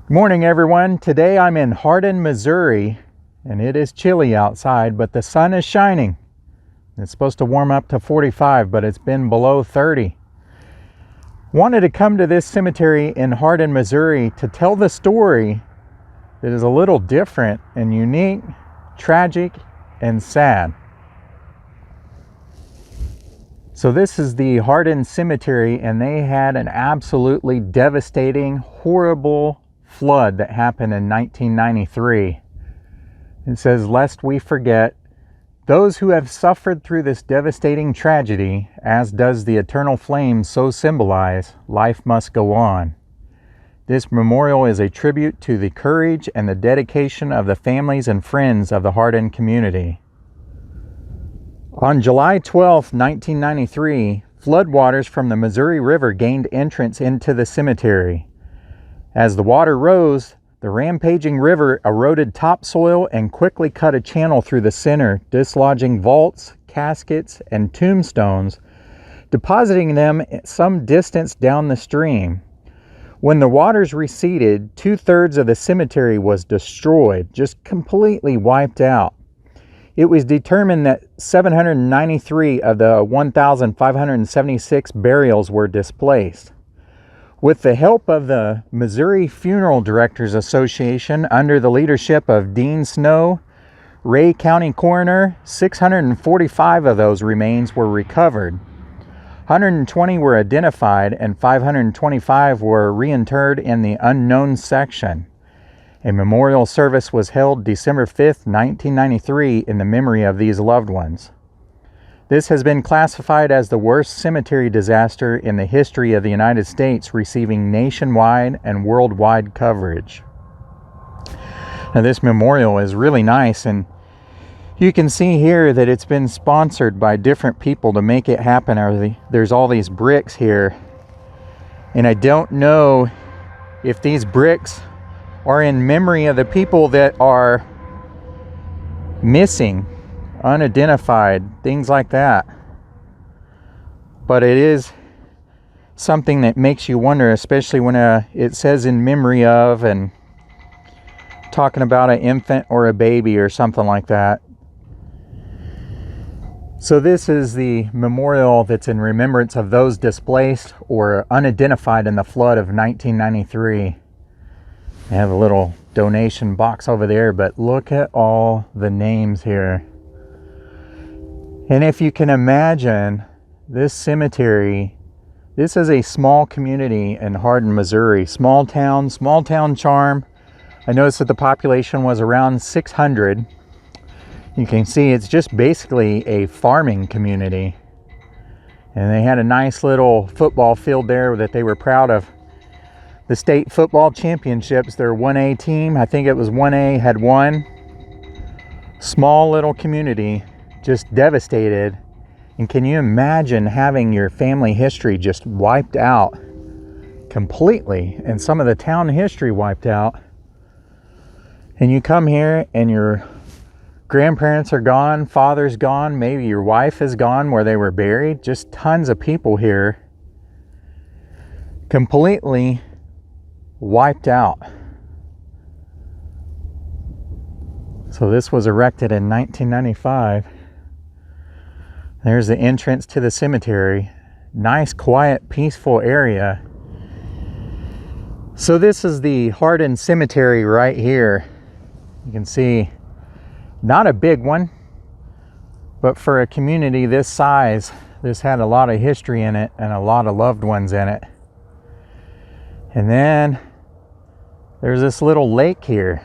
Good morning, everyone. Today I'm in Hardin, Missouri, and it is chilly outside, but the sun is shining. It's supposed to warm up to 45, but it's been below 30. Wanted to come to this cemetery in Hardin, Missouri to tell the story that is a little different and unique, tragic, and sad. So this is the Hardin Cemetery, and they had an absolutely devastating, horrible flood that happened in 1993. It says, "Lest we forget those who have suffered through this devastating tragedy, as does the eternal flame so symbolize, life must go on. This memorial is a tribute to the courage and the dedication of the families and friends of the Hardin community." On July 12, 1993, floodwaters from the Missouri River gained entrance into the cemetery. As the water rose, the rampaging river eroded topsoil and quickly cut a channel through the center, dislodging vaults, caskets, and tombstones, depositing them some distance down the stream. When the waters receded, 2/3 of the cemetery was destroyed, just completely wiped out. It was determined that 793 of the 1,576 burials were displaced. With the help of the Missouri Funeral Directors Association under the leadership of Dean Snow, Ray County Coroner, 645 of those remains were recovered. 120 were identified and 525 were reinterred in the unknown section. A memorial service was held December 5, 1993 in the memory of these loved ones. This has been classified as the worst cemetery disaster in the history of the United States, receiving nationwide and worldwide coverage. Now, this memorial is really nice, and you can see here that it's been sponsored by different people to make it happen. There's all these bricks here, and I don't know if these bricks are in memory of the people that are missing, unidentified, things like that. But it is something that makes you wonder, especially when it says in memory of and talking about an infant or a baby or something like that. So this is the memorial that's in remembrance of those displaced or unidentified in the flood of 1993. I have a little donation box over there, but look at all the names here. And if you can imagine, this cemetery, this is a small community in Hardin, Missouri. Small town charm. I noticed that the population was around 600. You can see it's just basically a farming community. And they had a nice little football field there that they were proud of. The state football championships, their 1A team, I think it was 1A, had won. Small little community, just devastated. And can you imagine having your family history just wiped out completely, and some of the town history wiped out? And you come here and your grandparents are gone, father's gone, maybe your wife is gone where they were buried. Just tons of people here completely wiped out. So this was erected in 1995. There's the entrance to the cemetery. Nice, quiet, peaceful area. So this is the Hardin Cemetery right here. You can see, not a big one, but for a community this size, this had a lot of history in it and a lot of loved ones in it. And then there's this little lake here.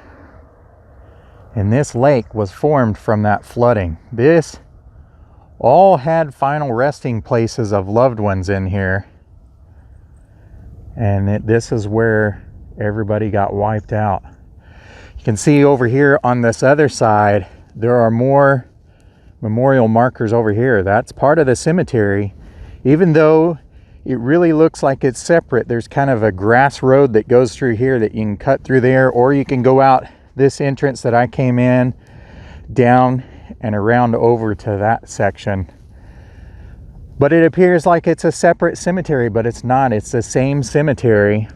And this lake was formed from that flooding. This all had final resting places of loved ones in here. And this is where everybody got wiped out. You can see over here on this other side, there are more memorial markers over here. That's part of the cemetery. Even though it really looks like it's separate, there's kind of a grass road that goes through here that you can cut through there, or you can go out this entrance that I came in, down and around over to that section. But it appears like it's a separate cemetery, but it's not. It's the same cemetery.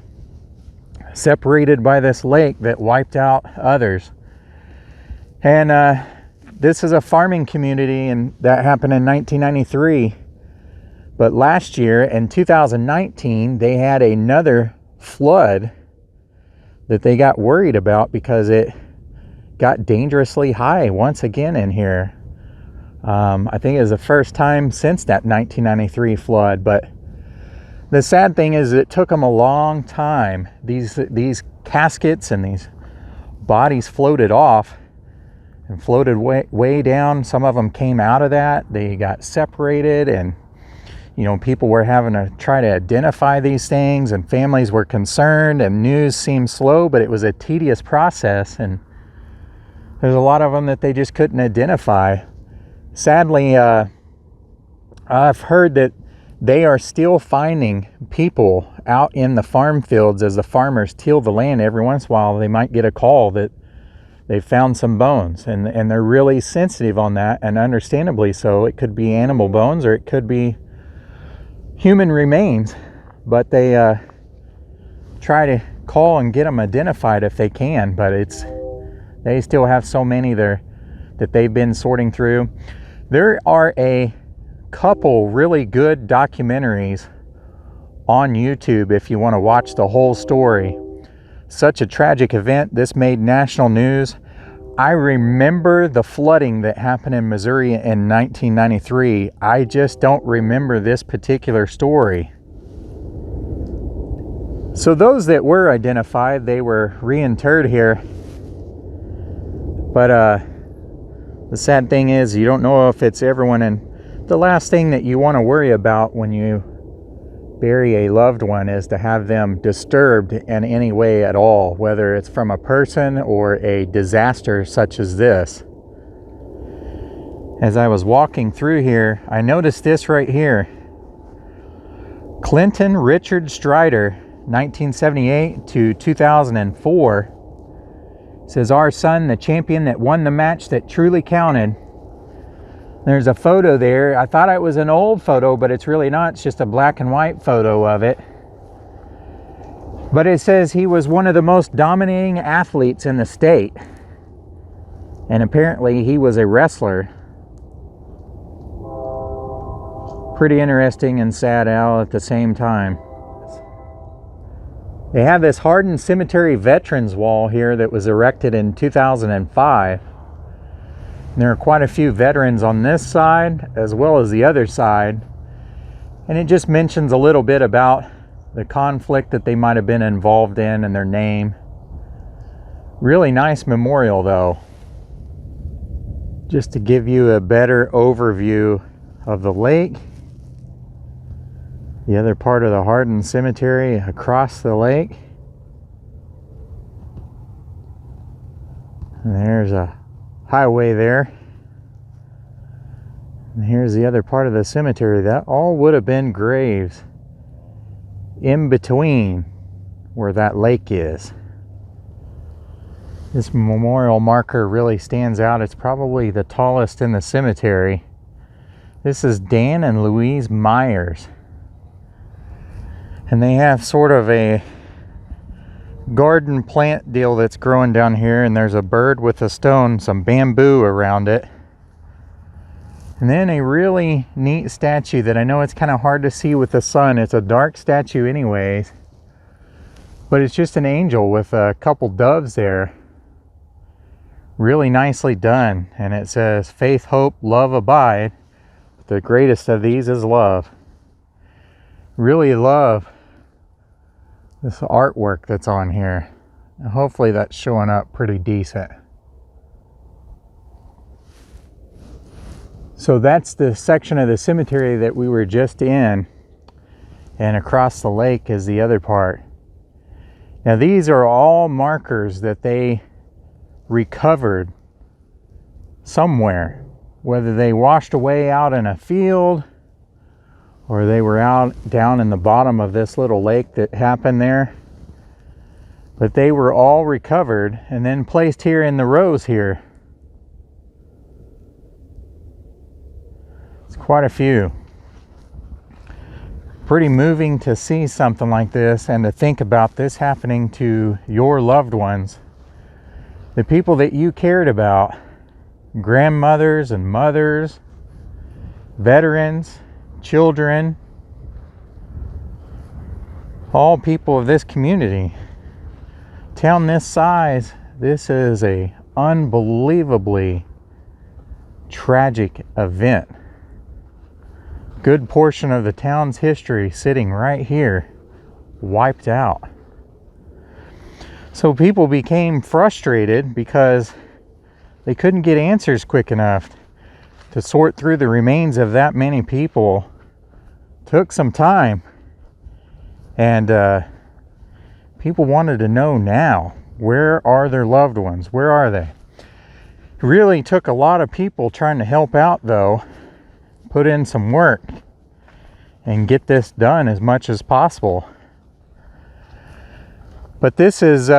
separated by this lake that wiped out others. And this is a farming community, and that happened in 1993. But last year, in 2019, they had another flood that they got worried about because it got dangerously high once again in here. I think it was the first time since that 1993 flood. But the sad thing is it took them a long time. These caskets and these bodies floated off and floated way down. Some of them came out of that. They got separated, and you know, people were having to try to identify these things, and families were concerned, and news seemed slow, but it was a tedious process, and there's a lot of them that they just couldn't identify. Sadly, I've heard that they are still finding people out in the farm fields as the farmers till the land. Every once in a while, they might get a call that they found some bones, and they're really sensitive on that, and understandably so. It could be animal bones, or it could be human remains, but they try to call and get them identified if they can. But they still have so many there that they've been sorting through. There are a couple really good documentaries on YouTube if you want to watch the whole story. Such a tragic event. This made national news. I remember the flooding that happened in Missouri in 1993. I just don't remember this particular story. So those that were identified, they were reinterred here. But the sad thing is you don't know if it's everyone. And the last thing that you want to worry about when you bury a loved one is to have them disturbed in any way at all, whether it's from a person or a disaster such as this. As I was walking through here, I noticed this right here. Clinton Richard Strider, 1978 to 2004, says, "Our son, the champion that won the match that truly counted." There's a photo there. I thought it was an old photo, but it's really not. It's just a black and white photo of it. But it says he was one of the most dominating athletes in the state. And apparently he was a wrestler. Pretty interesting and sad all at the same time. They have this Hardin Cemetery Veterans Wall here that was erected in 2005. There are quite a few veterans on this side as well as the other side, and it just mentions a little bit about the conflict that they might have been involved in and their name. Really nice memorial though, just to give you a better overview of the lake. The other part of the Hardin Cemetery across the lake. And there's a highway there, and here's the other part of the cemetery. That all would have been graves in between where that lake is. This memorial marker really stands out. It's probably the tallest in the cemetery. This is Dan and Louise Myers, and they have sort of a garden plant deal that's growing down here, and there's a bird with a stone, some bamboo around it, and then a really neat statue that I know it's kind of hard to see with the sun. It's a dark statue anyways, but it's just an angel with a couple doves there. Really nicely done, and it says faith, hope, love abide. The greatest of these is love. Really love this artwork that's on here. Hopefully that's showing up pretty decent. So that's the section of the cemetery that we were just in, and across the lake is the other part. Now these are all markers that they recovered somewhere, whether they washed away out in a field or they were out down in the bottom of this little lake that happened there. But they were all recovered and then placed here in the rows here. It's quite a few. Pretty moving to see something like this and to think about this happening to your loved ones, the people that you cared about, grandmothers and mothers, veterans, children, all people of this community. Town this size, this is a unbelievably tragic event. Good portion of the town's history sitting right here, wiped out. So people became frustrated because they couldn't get answers quick enough to sort through the remains of that many people. Took some time, and people wanted to know now, where are their loved ones? Where are they? It really took a lot of people trying to help out, though, put in some work and get this done as much as possible. But this is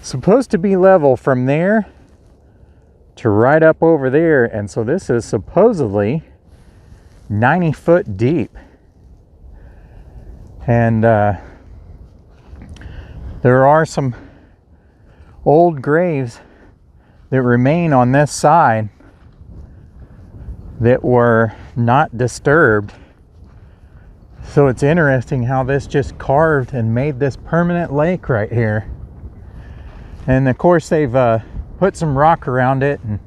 supposed to be level from there to right up over there, and so this is supposedly 90 foot deep. And there are some old graves that remain on this side that were not disturbed. So it's interesting how this just carved and made this permanent lake right here. And of course they've put some rock around it and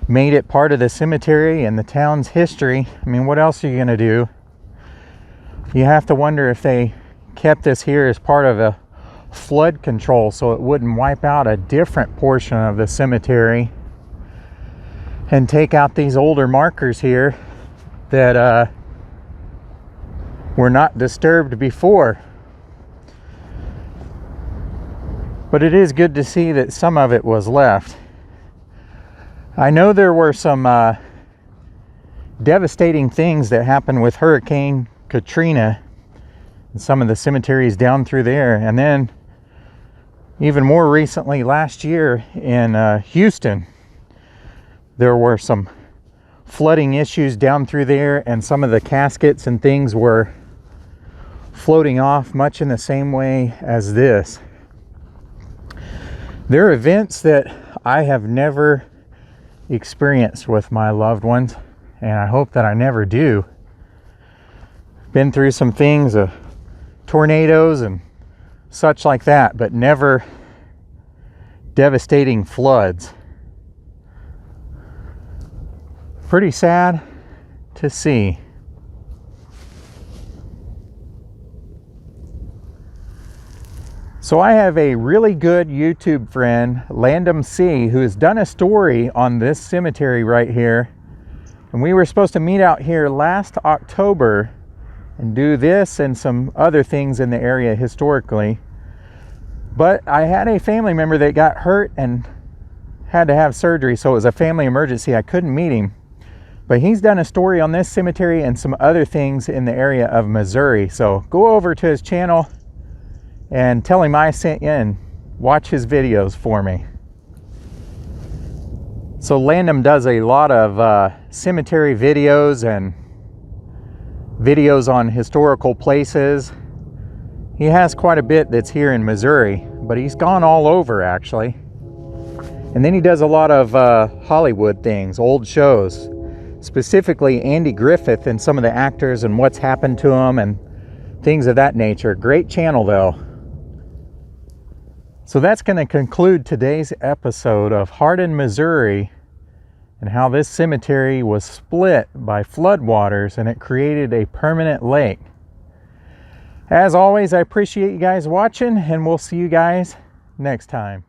made it part of the cemetery and the town's history. I mean, what else are you gonna do? You have to wonder if they kept this here as part of a flood control so it wouldn't wipe out a different portion of the cemetery and take out these older markers here that were not disturbed before. But it is good to see that some of it was left. I know there were some devastating things that happened with Hurricane Katrina and some of the cemeteries down through there, and then even more recently last year in Houston, there were some flooding issues down through there, and some of the caskets and things were floating off much in the same way as this. There are events that I have never experienced with my loved ones, and I hope that I never do. Been through some things, tornadoes and such like that, but never devastating floods. Pretty sad to see. So I have a really good YouTube friend, Landum, who has done a story on this cemetery right here. And we were supposed to meet out here last October and do this and some other things in the area historically. But I had a family member that got hurt and had to have surgery, so it was a family emergency. I couldn't meet him. But he's done a story on this cemetery and some other things in the area of Missouri. So go over to his channel and tell him I sent you and watch his videos for me. So Landum does a lot of cemetery videos and videos on historical places. He has quite a bit that's here in Missouri, but he's gone all over actually. And then he does a lot of Hollywood things, old shows, specifically Andy Griffith and some of the actors and what's happened to them and things of that nature. Great channel though. So that's going to conclude today's episode of Hardin, Missouri, and how this cemetery was split by floodwaters and it created a permanent lake. As always, I appreciate you guys watching, and we'll see you guys next time.